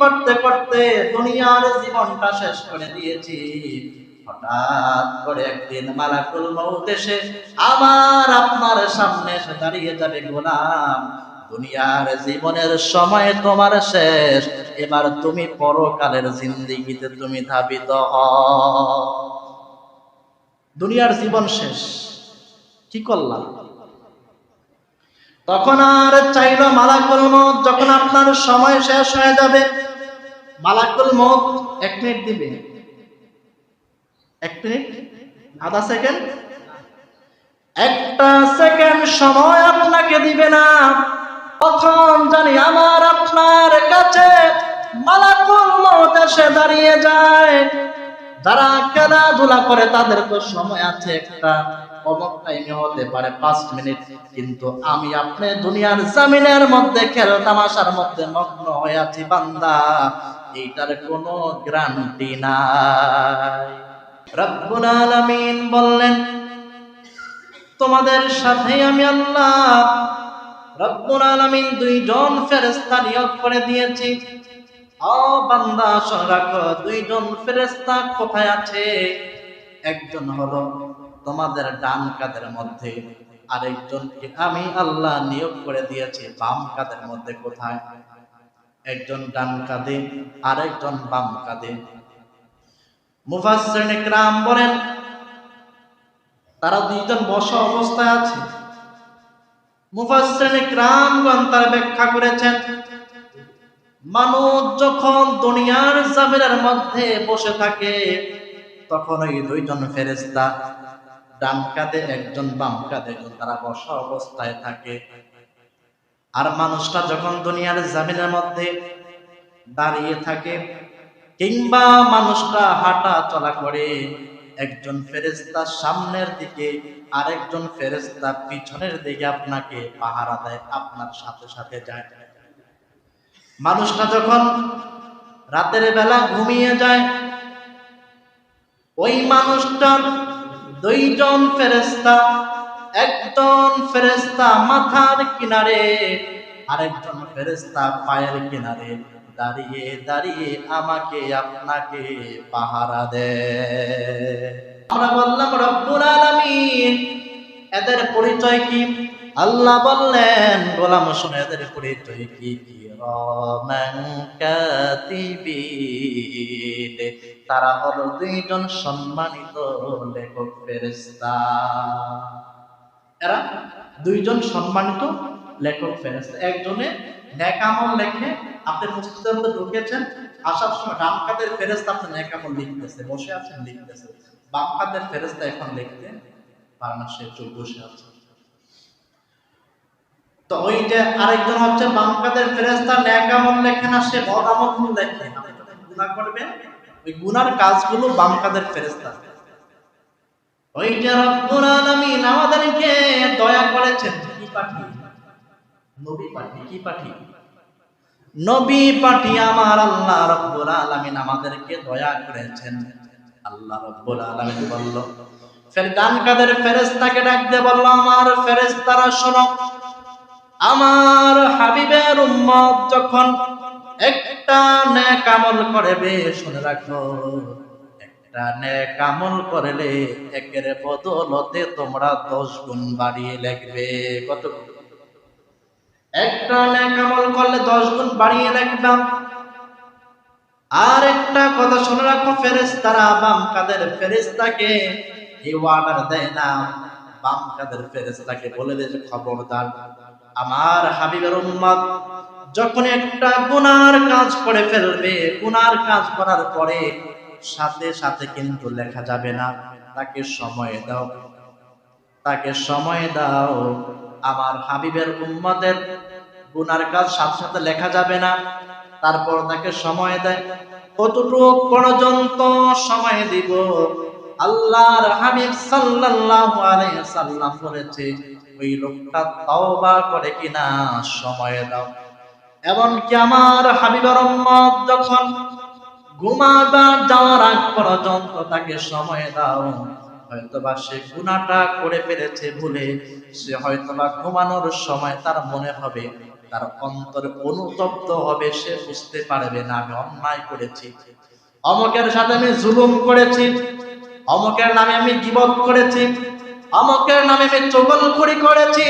করতে করতে দুনিয়ার জীবনটা শেষ করে দিয়েছি। হঠাৎ করে একদিন মালাকুল মউত এসে আমার আপনার সামনে এসে দাঁড়িয়ে যাবে, গোলাম দুনিয়ার জীবনের সময় তোমার শেষ, এবার তুমি পরকালের জিন্দেগিতে তুমি ধাবিত হও। দুনিয়ার জীবন শেষ, কি করলাম? তখন আর চাইলো মালাকুল মউত, যখন আপনার সময় শেষ হয়ে যাবে, মালাকুল মউত 1 মিনিট দিবে, 1 মিনিট, আধা সেকেন্ড, 1টা সেকেন্ড সময় আপনাকে দিবে না। তখন জানি আমার আপনার কাছে মালাকুল মউত এসে দাঁড়িয়ে যায়। যারা খেলাধুলা করে তাদের তো সময় আছে, একটা অমুক টাইমে হতে পারে 5 মিনিট, কিন্তু আমি আপনি দুনিয়ার জমিনের মধ্যে খেল তামাশার মধ্যে মগ্ন হয়ে আছি বান্দা, এইটার কোনো গ্যারান্টি নাই। রব্বুল আলামিন বললেন, তোমাদের সাথে আমি আল্লাহ রব্বুল আলামিন 2 জন ফেরেশতা নিয়োগ করে দিয়েছি। ও বান্দা শুনে রাখো, 2 জন ফেরেশতা কোথায় আছে? একজন হলো তোমাদের ডান কাঁধের মধ্যে, আরেকজনকে আমি আল্লাহ নিয়োগ করে দিয়েছি বাম কাঁধের মধ্যে। কোথায়? একজন ডান কাঁধে, আরেকজন বাম কাঁধে। মুফাসসিরিন ইকরাম বলেন তারা 2 জন বসা অবস্থায় আছে। মুফাসসিরিন ইকরামগণ তারা ব্যাখ্যা করেছেন, মানুষ যখন দুনিয়ার জমিনের মধ্যে বসে থাকে তখন ওই 2 জন ফেরেশতা ডান কাঁধে একজন, বাম কাঁধে একজন, তারা বসা অবস্থায় থাকে। আর মানুষটা যখন দুনিয়ার জমিনের মধ্যে দাঁড়িয়ে থাকে কিংবা মানুষটা হাঁটা চলা করে, একজন ফেরেশতা সামনের দিকে, আরেকজন ফেরেশতা পিছনের দিকে আপনাকে পাহারা দেয়, আপনার সাথে সাথে যায়। মানুষটা যখন রাতের বেলা ঘুমিয়ে যায়, ওই মানুষটার 2 জন ফেরেশতা, একজন ফেরেশতা মাথার কিনারে, আরেকজন ফেরেশতা পায়ের কিনারে দাঁড়িয়ে দাঁড়িয়ে আমাকে আপনাকে পাহারা দেয়। আমরা বললাম রব্বুল আলামিন এদের পরিচয় কি? আল্লাহ বললেন, গোলাম শুনে এদের পরিচয় কি? কিরামান কাতিবিন, তারা হলো 2 জন সম্মানিত লেখক ফেরেশতা। এরা 2 জন সম্মানিত লেখক ফেরেশতা। একজনে নেক আমল লেখে, আপনি মসজিদের মধ্যে ঢুকেছেন, আসার সময় ডান কাঁধের ফেরেশতা আপনি নেক আমল লিখতেছে, বসে আছেন লিখতেছে। বাম কাঁধের ফেরেশতা এখন লিখতে পারে না, সে চুপ বসে আছে। তো ওই যে আরেকজন হচ্ছে বাম কাঁধের ফেরেশতা, নেক আমল লেখে না, সে বদ আমল লেখে। আপনি যখন গুনাহ করবেন ওই গুনার কাজগুলো বাম কাঁধের ফেরেশতা। ওই যে রব্বুল আলামিন আমাদেরকে দয়া করেছেন, কি পাঠিয়ে? নবী পাঠিয়ে। কি পাঠিয়ে? নবী পাঠিয়ে আমার আল্লাহ রব্বুল আলামিন আমাদেরকে দয়া করেছেন। আল্লাহ রব্বুল আলামিন বলল, ফের ডান কাঁধের ফেরেশতাকে ডাক দিয়ে বলল, আমার ফেরেশতারা শোনো, আমার হাবিবের উম্মত যখন একটা নেক আমল করবে, শুনে রাখো, একটা নেক আমল করলে একের বদলতে তোমরা 10 গুণ বাড়িয়ে লিখবে। কত? একটা নেক আমল করলে 10 গুণ বাড়িয়ে লিখবা। আর একটা কথা শুনে রাখো, ফেরেশতারা বাম কাঁধের ফেরেশতাকে এই অর্ডার দেয় না, বাম কাঁধের ফেরেশতাকে বলে দেয় যে খবরদার, আমার হাবিবের উম্মত যখন একটা গুনার কাজ করে ফেলবে, গুনার কাজ করার পরে সাথে সাথে কিন্তু লেখা যাবে না, তাকে সময় দাও, তাকে সময় দাও। আমার হাবিবের উম্মতের গুনার কাজ সাথে সাথে লেখা যাবে না, তারপর তাকে সময় দেয়। কতটুকু পর্যন্ত সময় দিব? আল্লাহর হাবিব সাল্লাল্লাহু আলাইহি সাল্লাম বলেছে, ওই লোকটা তওবা করে কিনা সময় দাও। এমনকি আমার হাবিবের উম্মত যখন ঘুমাবার যাওয়ার আগ পর্যন্ত তাকে সময় দাও। হয়তোবা সে গুনাহটা করে ফেলেছে ভুলে, সে হয়তোবা ঘুমানোর সময় তার মনে হবে তার অন্তরে অনুতপ্ত হবে, সে বুঝতে পারবে না আমি অন্যায় করেছি, অমুকের সাথে আমি জুলুম করেছি, অমুকের নামে আমি গীবত করেছি, অমুকের নামে আমি চগলখড়ি করেছি,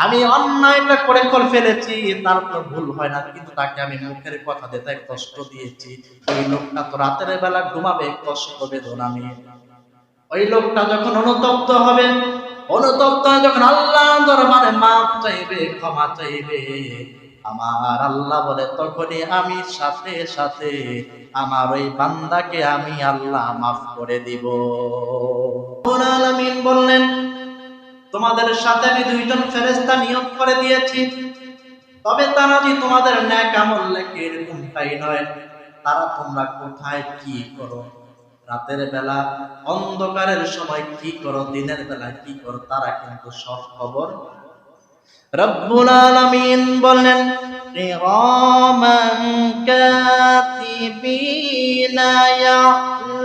আমি অন্যায়টা করে ফেলেছি, তার তো ভুল হয় না, কিন্তু তাকে আমি মুখের কথা দিয়ে তাই কষ্ট দিয়েছি। ওই লোকটা তো রাতের বেলা ঘুমাবে কষ্ট বেদনা নিয়ে। ওই লোকটা যখন অনুতপ্ত হবে, অনুতপ্ত হয়ে যখন আল্লাহর দরবারে মাফ চাইবে, ক্ষমা চাইবে, আমার আল্লাহ বলে তখনই আমি সাথে সাথে আমার ওই বান্দাকে আমি আল্লাহ মাফ করে দিব। রব্বুল আলামিন বললেন, তোমাদের সাথে আমি দুইজন ফেরেশতা নিয়োগ করে দিয়েছি, তবে তারা যে তোমাদের নেক আমল লেখে এরকমটাই নয়, তারা তোমরা কোথায় কি করো, রাতের বেলা অন্ধকারের সময় কি করো, দিনের বেলা কি করো, তারা কিন্তু সব খবর। রব্বুল আলামিন বললেন, কিরামান কাতিবিনা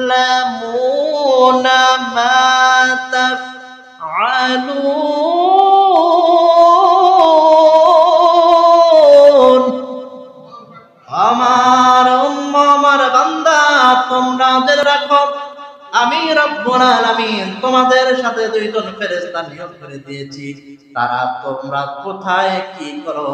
ইয়ালামুনা মা তাফআলুন। আমার উম্মাহ, আমার বান্দা, তোমরা জেনে রাখো, আমি রব্বুল আলামিন তোমাদের সাথে দুইজন ফেরেশতা নিয়োগ করে দিয়েছি, তারা তোমরা কোথায় কি করো,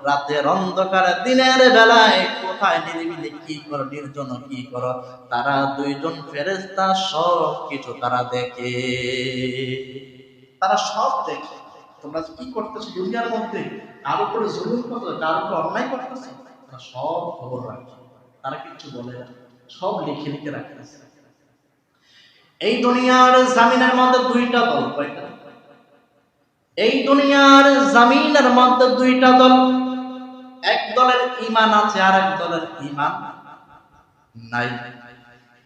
রাতের অন্ধকারে দিনের বেলায় কোথায় নিরিবিলি কি করো, নির্জন কি করো, তারা দুইজন ফেরেশতা সব কিছু তারা দেখে, তারা সব দেখে। তোমরা কি করতেছো দুনিয়ার মধ্যে, কার উপরে জুলুম করছো, কার উপরে অন্যায় করতেছো, তারা সব খবর রাখে, তারা কিছু বলে না, সব লিখে লিখে রাখতেছে। এই দুনিয়ার জমিনের মধ্যে দুইটা দল, কয়টা? এই দুনিয়ার জমিনের মধ্যে দুইটা দল, এক দলের ঈমান আছে আর এক দলের ঈমান নাই।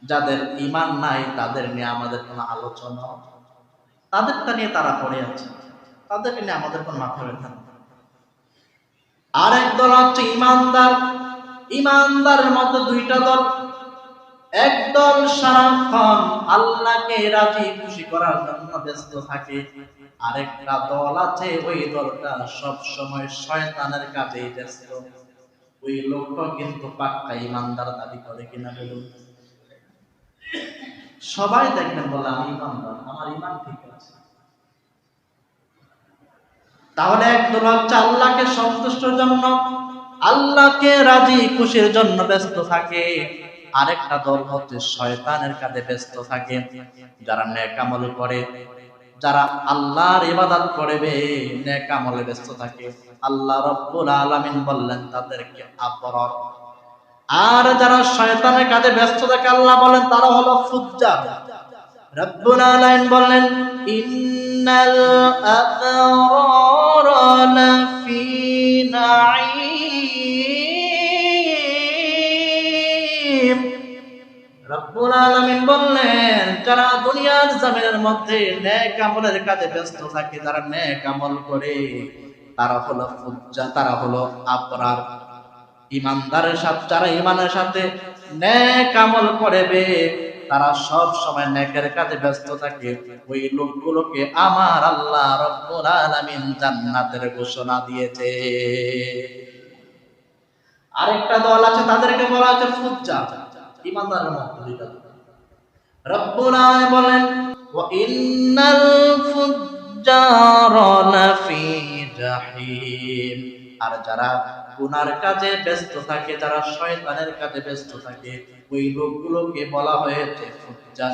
যাদের ঈমান নাই তাদের নিয়ে আমাদের কোনো আলোচনা, তাদেরটা নিয়ে তারা পড়ে আছে, তাদেরকে নিয়ে আমাদের কোনো মাথা ব্যথা নেই। আর এক দল হচ্ছে ঈমানদার। ঈমানদারের মধ্যে দুইটা দল, একদল সারাক্ষণ আল্লাহকে রাজি খুশি করার জন্য ব্যস্ত থাকে, আরেকটা দল আছে, ওই দলটা সব সময় শয়তানের কাজেই ব্যস্ত। ওই লোকটা কিন্তু পাক্কা ঈমানদার দাবি করে কিনা বলুন? সবাই দেখবেন বলে আমি ঈমানদার, আমার ঈমান ঠিক আছে। তাহলে একদল হচ্ছে আল্লাহকে সন্তুষ্টের জন্য, আল্লাহকে রাজি খুশির জন্য ব্যস্ত থাকে, আরেকটা দল হচ্ছে শয়তানের কাজে ব্যস্ত থাকে। যারা নেক আমল করে, যারা আল্লাহর ইবাদত করবে, নেক আমলে ব্যস্ত থাকে, আল্লাহ রাব্বুল আলামিন বললেন তাদেরকে আবরার। আর যারা শয়তানের কাজে ব্যস্ত থাকে, আল্লাহ বলেন তারা হলো ফুজ্জার। রব্বুল আলামিন বললেন, ইন্নাল আবরারা লাফি নাঈম। রব্বুল আলামিন বললেন, যারা দুনিয়ার জমিনের মধ্যে নেক আমলের কাজে ব্যস্ত থাকে, যারা নেক আমল করে, তারা হলো ফুজ্জার, তারা হলো আবরার। ঈমানদারের সাথে, যারা ঈমানের সাথে নেক আমল করবে, তারা সব সময় নেকের কাজে ব্যস্ত থাকে, ওই লোকগুলোকে আমার আল্লাহ রাব্বুল আলামিন জান্নাতের ঘোষণা দিয়েছে। আরেকটা দল আছে, তাদেরকে বলা হচ্ছে ফুজ্জার। ঈমানদারের মধ্যে দুইটা দল। রব্বুল আলামিন বলেন, ওয়া ইন্নাল ফুজ্জারা লাফি জাহিম। আর যারা গুনার কাজে ব্যস্ত থাকে, যারা শয়তানের কাজে ব্যস্ত থাকে, ওই লোকগুলোকে বলা হয়েছে ফুজ্জার।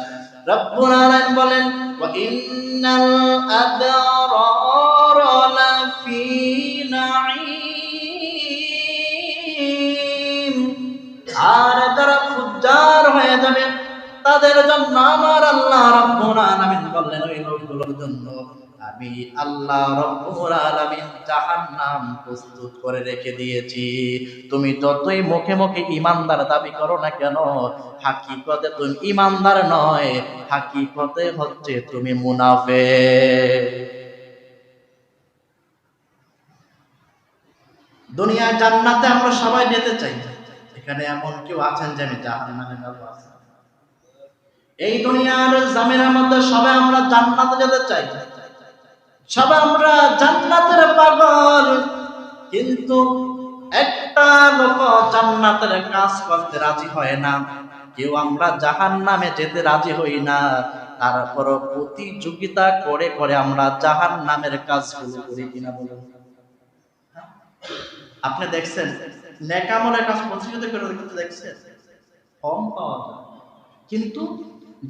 রব্বুল আলামিন বলেন, ওয়া ইন্নাল আবরারা লাফি নাঈম। আর যারা ফুজ্জার হয়ে যাবে, তাদের জন্য আমার আল্লাহ রাব্বুল আলামিন বললেন, ওই লোকগুলোর জন্য আমি আল্লাহ রাব্বুল আলামিন জাহান্নাম প্রস্তুত করে রেখে দিয়েছি। তুমি যতই মুখে মুখে ঈমানদার দাবি করো না কেন, হাকিকতে তুমি ঈমানদার নয়, হাকিকতে হচ্ছে তুমি মুনাফিক। দুনিয়ার জান্নাতে আমরা সবাই যেতে চাই, এখানে এমন কেউ আছেন যে আমি জাহান্নামে যাব? এই দুনিয়ার জমিনের মধ্যে সবাই আমরা জান্নাতে যেতে চাই, সবাই আমরা জান্নাতের পাগল, কিন্তু একটা লোক জান্নাতের কাজ করতে রাজি হয় না, কেউ আমরা জাহান্নামে যেতে রাজি হই না, তারপর প্রতিযোগিতা করে করে আমরা জাহান্নামের কাজগুলো করি কিনা বলুন? আপনি দেখছেন নেক আমলের কাজ প্রতিযোগিতা করে করতে দেখছেন, কম পাওয়া যায়। কিন্তু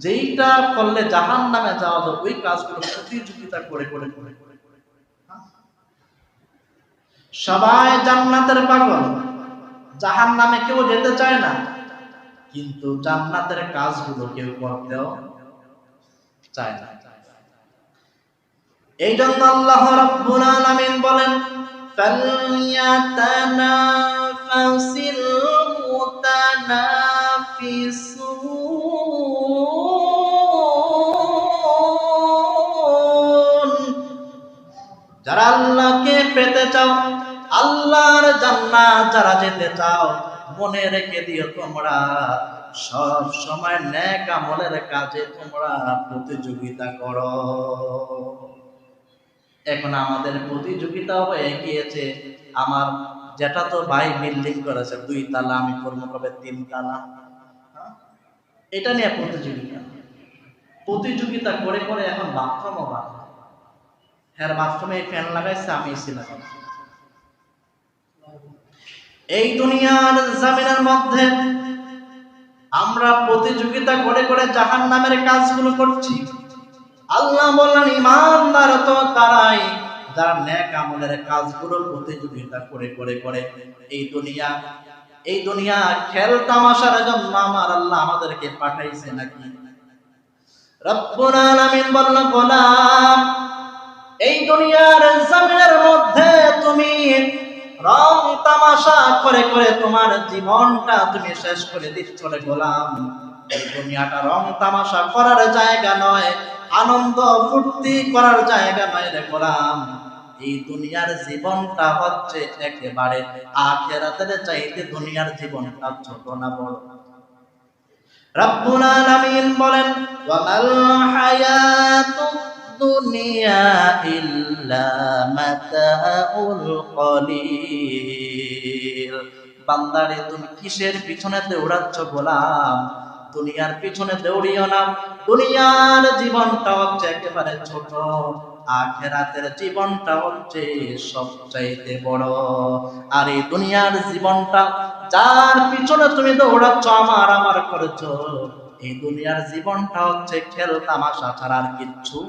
যেইটা করলে জাহান্নামে যাওয়া যায় ওই কাজগুলো প্রতিযোগিতা করে করে করে করে। সবাই জান্নাতের পাগল, জাহান্নামে কেউ যেতে চায় না, কিন্তু জান্নাতের কাজগুলো কেউ করতেও চায় না। এই জন্য আল্লাহ রাব্বুল আলামিন বলেন, ফালইয়াতানাফাসিল মুতানাফিসুন, যারা আল্লাহকে পেতে চাও, আল্লাহর জান্নাত যারা যেতে চাও, মনে রেখে দিও তোমরা সব সময় নেক আমলের কাজে তোমরা প্রতিযোগিতা করো। এখন আমাদের প্রতিযোগিতা হয়ে গিয়েছে, আমার যেটা তো ভাই বিল্ডিং করেছে 2 তালা, আমি করবো কবে 3 তালা, এটা নিয়ে প্রতিযোগিতা করে করে এখন বাথরুমও বানায়। হ্যাঁ, বাথরুমে ফ্যান লাগাইছে, আমি এসি লাগাইছি। এই দুনিয়ার জমিনের মধ্যে আমরা প্রতিযোগিতা করে করে জাহান্নামের কাজগুলো করছি। আল্লাহ বললেন ঈমানদার তো তারাই যারা নেক আমলের কাজগুলো প্রতিযোগিতা করে করে করে এই দুনিয়া খেল তামাশার জন্য আমার আল্লাহ আমাদেরকে পাঠাইছে নাকি? রব্বুল আলামিন বললেন, গোলাম, এই দুনিয়ার জমিনের মধ্যে তুমি রং তামাশা করে করে তোমার জীবনটা তুমি শেষ করে দিচ্ছ রে গোলাম। এই দুনিয়াটা রং তামাশা করার জায়গা নয়, আনন্দ ফুর্তি করার জায়গা নয় রে গোলাম। এই দুনিয়ার জীবনটা হচ্ছে একেবারে আখিরাতের চাইতে দুনিয়ার জীবনটা ছোট না বড়? রব্বুল আলামিন বলেন, ওয়ামাল হায়াতুদ দুনিয়া ইল্লা মাতাউল কলিল। বান্দারে তুমি কিসের পিছনে দৌড়াচ্ছ গোলাম? দুনিয়ার পিছনে দৌড়িও না। দুনিয়ার জীবনটা হচ্ছে একেবারে ছোট, আখিরাতের জীবনটা হচ্ছে সবচাইতে বড়। আর এই দুনিয়ার জীবনটা যার পিছনে তুমি দৌড়াচ্ছ, আমার করেছো, এই দুনিয়ার জীবনটা হচ্ছে খেল তামাশা ছাড়া আর কিচ্ছু।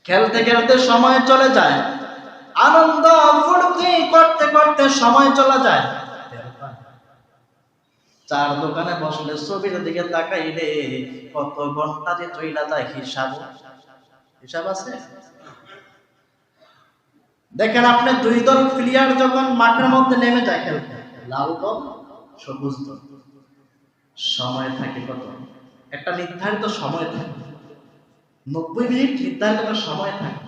খেলতে খেলতে সময় চলে যায়, আনন্দ ফুর্তি করতে করতে সময় চলে যায়। চার দোকানে বসলে ছবির দিকে তাকাইলে কত ঘন্টা যে চইলা যায় হিসাব আছে? দেখেন, আপনি 2 দল প্লেয়ার যখন মাঠের মধ্যে নেমে যায় খেলতে, লাল দল সবুজ দল, সময় থাকে কত? একটা নির্ধারিত সময় থাকে, 90 মিনিট নির্ধারিত একটা সময় থাকে।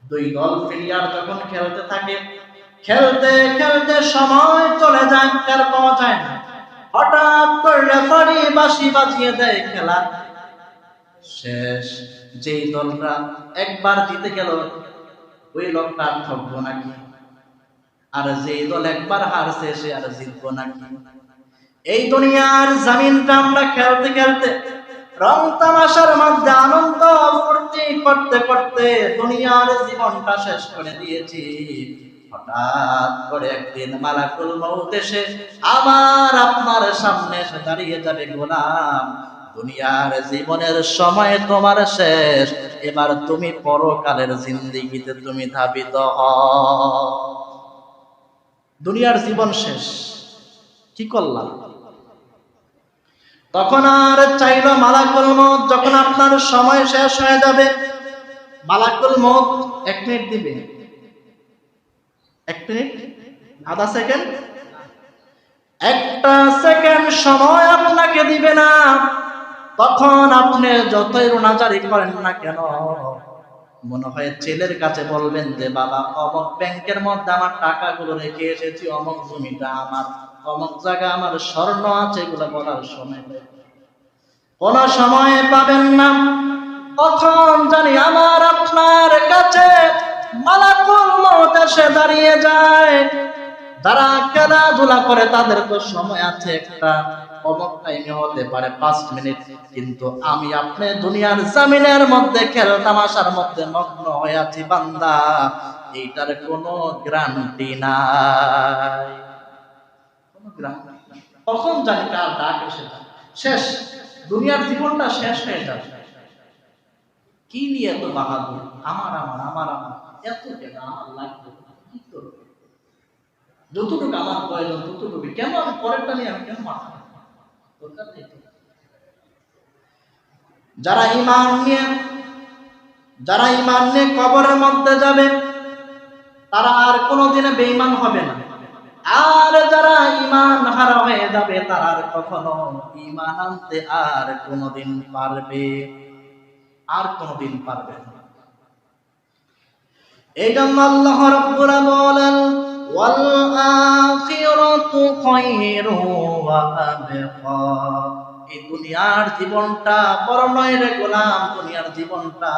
2 দল প্লেয়ার যখন খেলতে থাকে, খেলতে খেলতে সময় চলে যায়, টের পাওয়া যায় না। হঠাৎ করে রেফারি বাঁশি বাজিয়ে দেয়, খেলা শেষ। যেই দলটা একবার জিতে গেল ওই লোকটা আর ঠকবো নাকি? আর যেই দল একবার হারছে সে আর জিতবো নাকি? এই দুনিয়ার জমিনটা আমরা খেলতে খেলতে রং তামাশার মধ্যে আনন্দ ফুর্তি করতে করতে দুনিয়ার জীবনটা শেষ করে দিয়েছি। হঠাৎ করে একদিন মালাকুল মউত এসে আমার আপনার সামনে এসে দাঁড়িয়ে যাবে, গোলাম, দুনিয়ার জীবনের সময় তোমার শেষ, এবার তুমি পরকালের জিন্দেগিতে তুমি ধাবিত হও। দুনিয়ার জীবন শেষ, কি করলাম? তখন আর চাইলো মালাকুল মউত, যখন আপনার সময় শেষ হয়ে যাবে, মালাকুল মউত 1 মিনিট দিবে, 1 মিনিট, আধা সেকেন্ড, 1টা সেকেন্ড সময় আপনাকে দিবে না। তখন আপনি যতই রোনাজারি করেন না কেন, মনে হয় ছেলের কাছে বলবেন যে বাবা, অমুক ব্যাংকের মধ্যে আমার টাকাগুলো রেখে এসেছি, অমুক জমিটা আমার, অমুক জায়গা আমার স্বর্ণ আছে, এগুলো বলার সময় কোন সময় পাবেন না। তখন জানি আমার আপনার কাছে মালাকুল মউত এসে দাঁড়িয়ে যায়। যারা খেলাধুলা করে তাদের তো সময় আছে, একটা অমুক টাইমে হতে পারে 5 মিনিট, কিন্তু আমি আপনি দুনিয়ার জমিনের মধ্যে খেল তামাশার মধ্যে মগ্ন হয়ে আছি বান্দা, এইটার কোনো গ্যারান্টি নাই, কোনো গ্যারান্টি নাই। কখন জানি কার ডাক এসে যায়, শেষ দুনিয়ার জীবনটা শেষ হয়ে যাবে। কি নিয়ে এত বাহাদুর, আমার আমার আমার আমার, এত কেন আমার লাগবে, কি করবে, যতটুকু আমার প্রয়োজন ততটুকু, কেন আমি পরেরটা নিয়ে আমি কেন মাথা দরকার নেই। যারা ঈমান নিয়ে কবরের মধ্যে যাবে তারা আর কোনোদিনে বেঈমান হবে না, আর যারা ঈমান হারা হয়ে যাবে তারা আর কখনো ঈমান আনতে আর কোনোদিন পারবে না। এই জন্য আল্লাহ রাব্বুল বলেন ওয়াল আখিরাতু খায়রু ওয়া আবকা। এই দুনিয়ার জীবনটা বড় নয় রে গোলাম, দুনিয়ার জীবনটা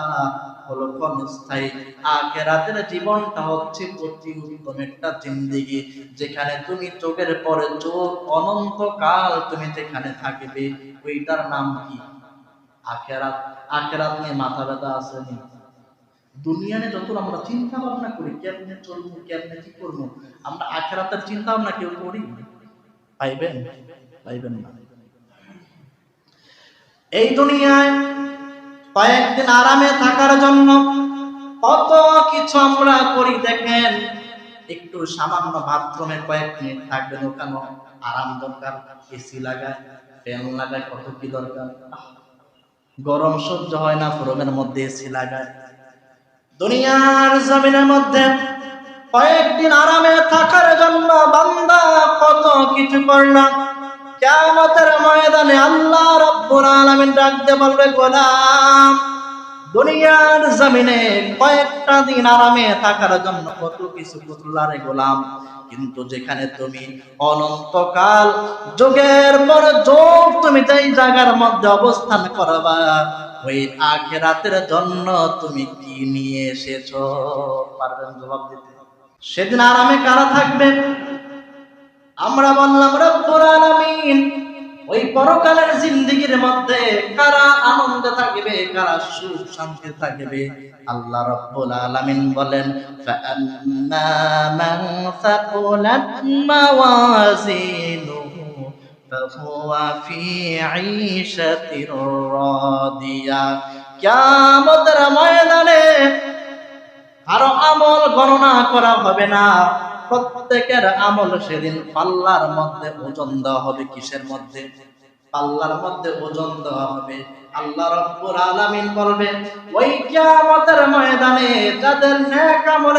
হলো ক্ষণস্থায়ী, আখিরাতের জীবনটা হচ্ছে অতি উত্তম একটা জিন্দেগি, যেখানে তুমি চোখের পরে চোখ অনন্তকাল তুমি যেখানে থাকবে, ওইটার নাম কি? আখিরাত। আখিরাত নিয়ে মাথা ব্যথা আসেনি। দুনিয়াতে যত আমরা চিন্তা ভাবনা করি কেমনে চলবো, কেমনে কি করবো, আমরা আখিরাতের চিন্তা ভাবনা কেউ করি? পাইবেন না। এই দুনিয়ায় কয়েকদিন আরামে থাকার জন্য কত কিছু আমরা করি। দেখেন, একটু সামান্য বাথরুমে কয়েক মিনিট থাকবেন, ওখানে আরাম দরকার, এসি লাগায়, ফ্যান লাগায়, কত কি দরকার। গরম সহ্য হয় না, গরমের মধ্যে এসি লাগায়। দুনিয়ার জমিনের মধ্যে কয়েকদিন আরামে থাকার জন্য বান্দা কত কিছু করলাম। কিয়ামতের ময়দানে আল্লাহ রাব্বুল আলামিন ডাক দিয়ে বলবে, গোলাম দুনিয়ার জমিনে কয়েকটা দিন আরামে থাকার জন্য কত কিছু করলা রে গোলাম, কিন্তু যেখানে তুমি অনন্তকাল যুগের পর যুগ তুমি যেই জায়গার মধ্যে অবস্থান করবা, ওই আখিরাতের জন্য তুমি কি নিয়ে এসেছো? পারবেন জবাব দিতে? সেদিন আরামে কারা থাকবে? আমরা বললাম রব্বুল আলামিন। ওই পরকালের জিন্দেগির মধ্যে কারা আনন্দে থাকবে, কারা সুখ শান্তি থাকবে? আল্লাহ রাব্বুল আলামিন বলেন ফাআম্মা মান সাকুলাত মাওয়াজিনুহু ফাহুয়া ফি ঈশাতির রাদিয়া। কিয়ামতের ময়দানে কারো আমল গণনা করা হবে না, প্রত্যেকের আমল সেদিন পাল্লার মধ্যে ওজন দেওয়া হবে। কিসের মধ্যে? পাল্লার মধ্যে ওজন দেওয়া হবে। আল্লাহ রাব্বুল আলামিন বলবেন ওই কিয়ামতের ময়দানে যাদের নেক আমল